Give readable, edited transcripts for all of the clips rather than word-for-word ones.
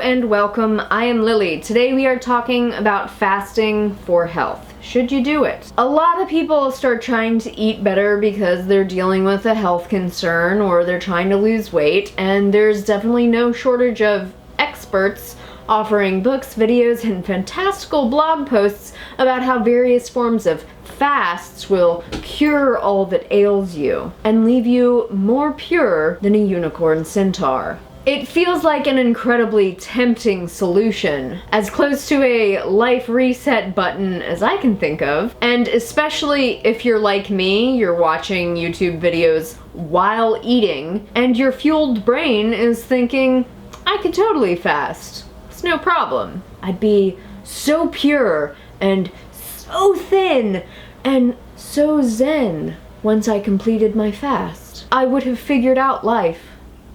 and welcome. I am Lily. Today we are talking about fasting for health. Should you do it? A lot of people start trying to eat better because they're dealing with a health concern or they're trying to lose weight, and there's definitely no shortage of experts offering books, videos, and fantastical blog posts about how various forms of fasts will cure all that ails you and leave you more pure than a unicorn centaur. It feels like an incredibly tempting solution, as close to a life reset button as I can think of, and especially if you're like me, you're watching YouTube videos while eating, and your fueled brain is thinking, I could totally fast. It's no problem. I'd be so pure and so thin and so zen once I completed my fast. I would have figured out life,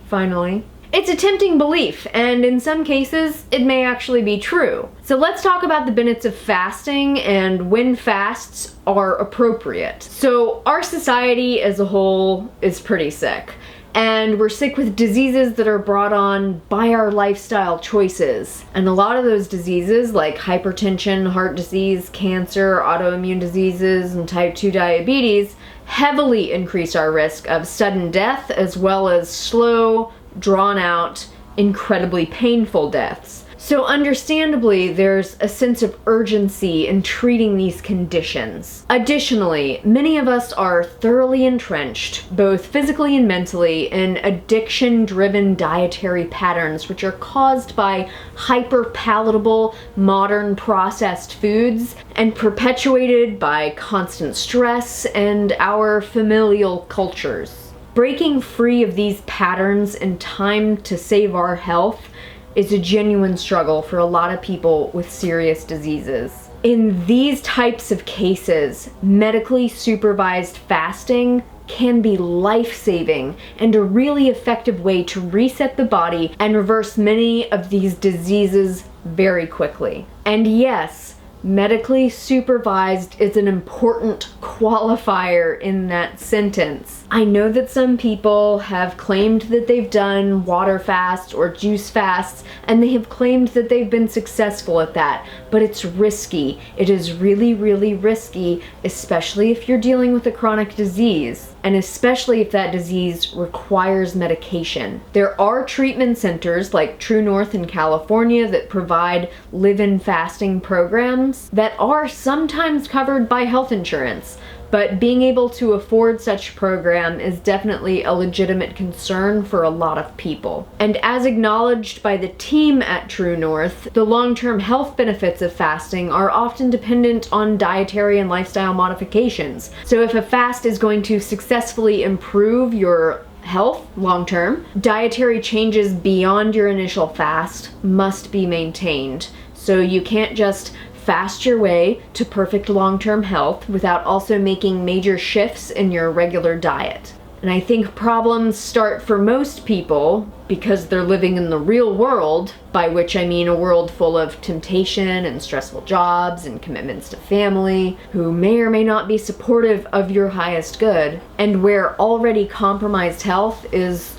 finally. It's a tempting belief, and in some cases, it may actually be true. So let's talk about the benefits of fasting and when fasts are appropriate. So our society as a whole is pretty sick. And we're sick with diseases that are brought on by our lifestyle choices. And a lot of those diseases, like hypertension, heart disease, cancer, autoimmune diseases, and type 2 diabetes, heavily increase our risk of sudden death as well as slow, drawn-out, incredibly painful deaths. So understandably, there's a sense of urgency in treating these conditions. Additionally, many of us are thoroughly entrenched, both physically and mentally, in addiction-driven dietary patterns, which are caused by hyper-palatable, modern processed foods and perpetuated by constant stress and our familial cultures. Breaking free of these patterns in time to save our health is a genuine struggle for a lot of people with serious diseases. In these types of cases, medically supervised fasting can be life-saving and a really effective way to reset the body and reverse many of these diseases very quickly. And yes, medically supervised is an important qualifier in that sentence. I know that some people have claimed that they've done water fasts or juice fasts, and they have claimed that they've been successful at that, but it's risky. It is really, really risky, especially if you're dealing with a chronic disease, and especially if that disease requires medication. There are treatment centers like True North in California that provide live-in fasting programs that are sometimes covered by health insurance. But being able to afford such a program is definitely a legitimate concern for a lot of people. And as acknowledged by the team at True North, the long-term health benefits of fasting are often dependent on dietary and lifestyle modifications. So if a fast is going to successfully improve your health long-term, dietary changes beyond your initial fast must be maintained. So you can't just fast your way to perfect long-term health without also making major shifts in your regular diet. And I think problems start for most people because they're living in the real world, by which I mean a world full of temptation and stressful jobs and commitments to family, who may or may not be supportive of your highest good, and where already compromised health is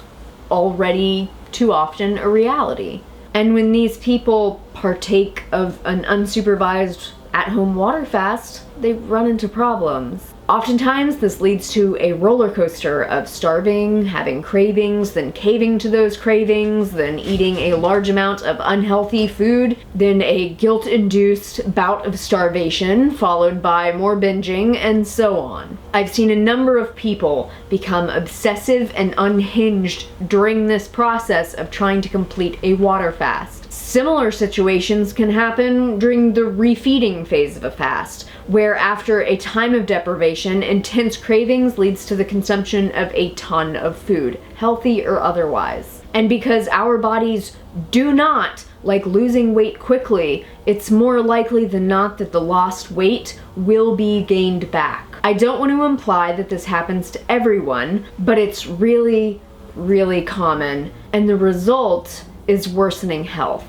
already too often a reality. And when these people partake of an unsupervised at-home water fast, they run into problems. Oftentimes, this leads to a roller coaster of starving, having cravings, then caving to those cravings, then eating a large amount of unhealthy food, then a guilt-induced bout of starvation, followed by more binging, and so on. I've seen a number of people become obsessive and unhinged during this process of trying to complete a water fast. Similar situations can happen during the refeeding phase of a fast, where after a time of deprivation, intense cravings leads to the consumption of a ton of food, healthy or otherwise. And because our bodies do not like losing weight quickly, it's more likely than not that the lost weight will be gained back. I don't want to imply that this happens to everyone, but it's really, really common, and the result is worsening health.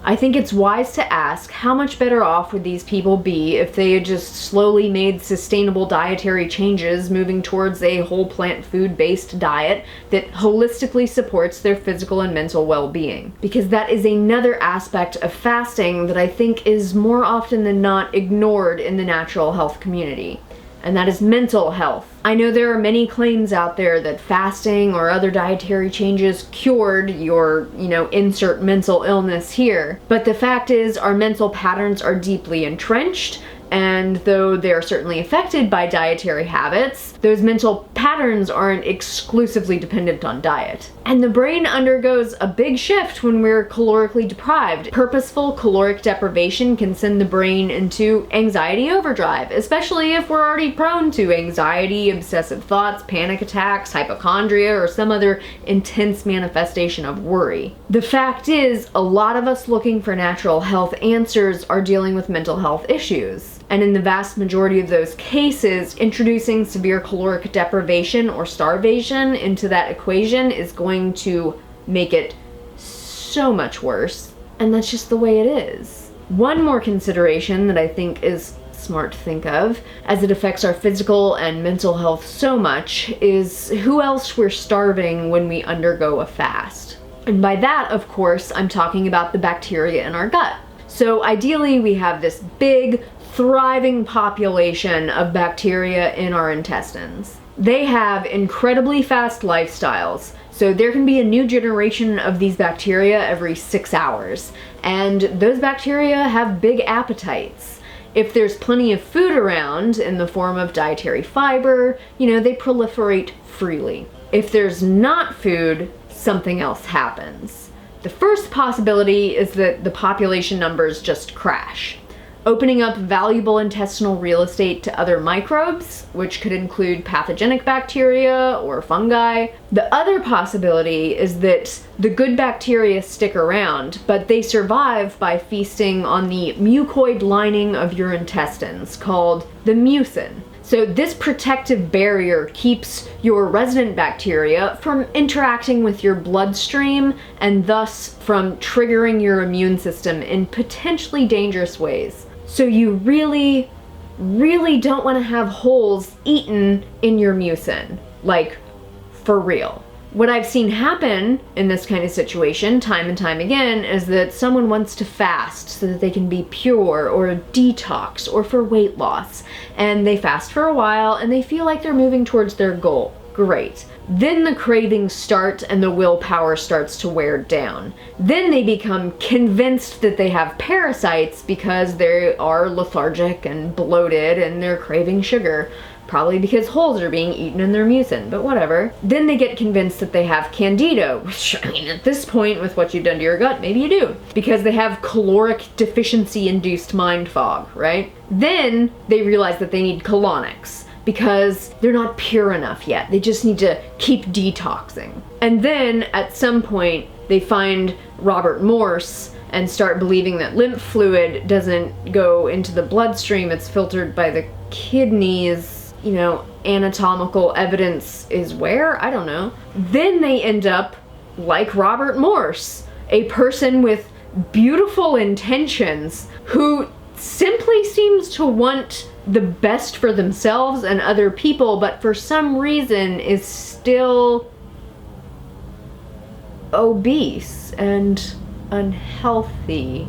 I think it's wise to ask how much better off would these people be if they had just slowly made sustainable dietary changes, moving towards a whole plant food-based diet that holistically supports their physical and mental well-being. Because that is another aspect of fasting that I think is more often than not ignored in the natural health community. And that is mental health. I know there are many claims out there that fasting or other dietary changes cured your, insert mental illness here. But the fact is, our mental patterns are deeply entrenched, and though they are certainly affected by dietary habits, those mental patterns aren't exclusively dependent on diet. And the brain undergoes a big shift when we're calorically deprived. Purposeful caloric deprivation can send the brain into anxiety overdrive, especially if we're already prone to anxiety, obsessive thoughts, panic attacks, hypochondria, or some other intense manifestation of worry. The fact is, a lot of us looking for natural health answers are dealing with mental health issues. And in the vast majority of those cases, introducing severe caloric deprivation or starvation into that equation is going to make it so much worse. And that's just the way it is. One more consideration that I think is smart to think of, as it affects our physical and mental health so much, is who else we're starving when we undergo a fast. And by that, of course, I'm talking about the bacteria in our gut. So ideally, we have this big, thriving population of bacteria in our intestines. They have incredibly fast lifestyles, so there can be a new generation of these bacteria every 6 hours, and those bacteria have big appetites. If there's plenty of food around in the form of dietary fiber, they proliferate freely. If there's not food, something else happens. The first possibility is that the population numbers just crash, opening up valuable intestinal real estate to other microbes, which could include pathogenic bacteria or fungi. The other possibility is that the good bacteria stick around, but they survive by feasting on the mucoid lining of your intestines, called the mucin. So this protective barrier keeps your resident bacteria from interacting with your bloodstream and thus from triggering your immune system in potentially dangerous ways. So you really, really don't want to have holes eaten in your mucin. Like, for real. What I've seen happen in this kind of situation time and time again is that someone wants to fast so that they can be pure or detox or for weight loss. And they fast for a while and they feel like they're moving towards their goal. Great. Then the cravings start and the willpower starts to wear down. Then they become convinced that they have parasites because they are lethargic and bloated and they're craving sugar. Probably because holes are being eaten in their mucin, but whatever. Then they get convinced that they have candida, which, at this point, with what you've done to your gut, maybe you do. Because they have caloric deficiency-induced mind fog, right? Then they realize that they need colonics, because they're not pure enough yet. They just need to keep detoxing. And then, at some point, they find Robert Morse and start believing that lymph fluid doesn't go into the bloodstream, it's filtered by the kidneys. Anatomical evidence is where? I don't know. Then they end up like Robert Morse, a person with beautiful intentions who simply seems to want the best for themselves and other people, but for some reason is still obese and unhealthy.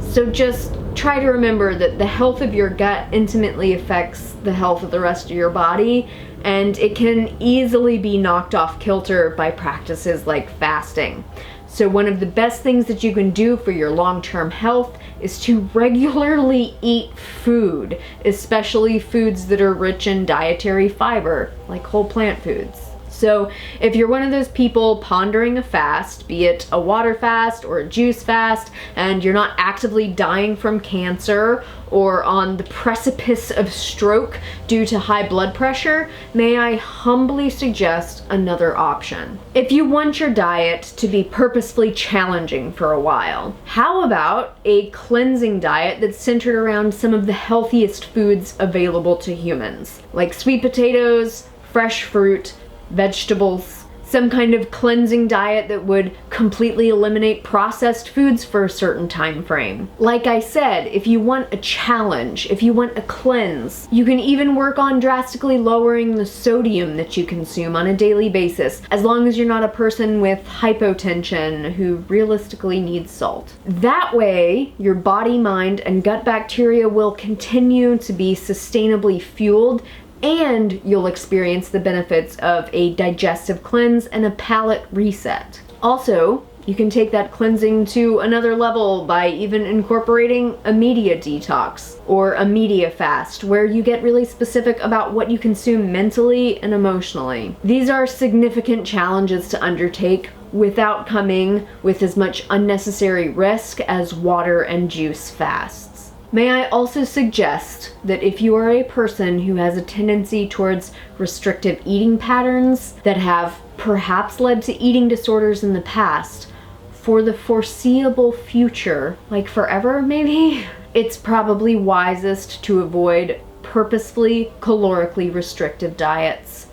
So just try to remember that the health of your gut intimately affects the health of the rest of your body, and it can easily be knocked off kilter by practices like fasting. So one of the best things that you can do for your long-term health is to regularly eat food, especially foods that are rich in dietary fiber, like whole plant foods. So if you're one of those people pondering a fast, be it a water fast or a juice fast, and you're not actively dying from cancer or on the precipice of stroke due to high blood pressure, may I humbly suggest another option. If you want your diet to be purposefully challenging for a while, how about a cleansing diet that's centered around some of the healthiest foods available to humans, like sweet potatoes, fresh fruit, vegetables, some kind of cleansing diet that would completely eliminate processed foods for a certain time frame. Like I said, if you want a challenge, if you want a cleanse, you can even work on drastically lowering the sodium that you consume on a daily basis, as long as you're not a person with hypotension who realistically needs salt. That way, your body, mind, and gut bacteria will continue to be sustainably fueled, and you'll experience the benefits of a digestive cleanse and a palate reset. Also, you can take that cleansing to another level by even incorporating a media detox or a media fast, where you get really specific about what you consume mentally and emotionally. These are significant challenges to undertake without coming with as much unnecessary risk as water and juice fasts. May I also suggest that if you are a person who has a tendency towards restrictive eating patterns that have perhaps led to eating disorders in the past, for the foreseeable future, like forever maybe, it's probably wisest to avoid purposefully calorically restrictive diets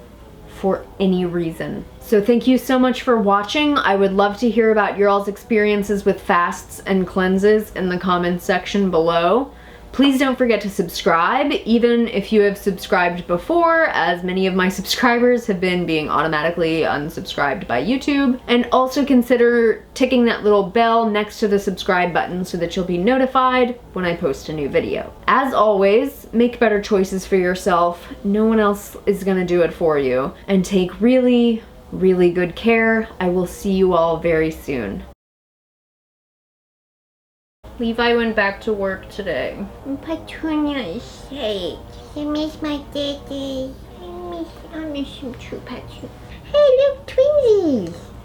for any reason. So thank you so much for watching. I would love to hear about your all's experiences with fasts and cleanses in the comments section below. Please don't forget to subscribe, even if you have subscribed before, as many of my subscribers have been being automatically unsubscribed by YouTube. And also consider ticking that little bell next to the subscribe button so that you'll be notified when I post a new video. As always, make better choices for yourself. No one else is gonna do it for you. And take really, really good care. I will see you all very soon. Levi went back to work today. Petunia is sick. I miss my daddy. I miss him too, Petunia. Hey, look, twinsies.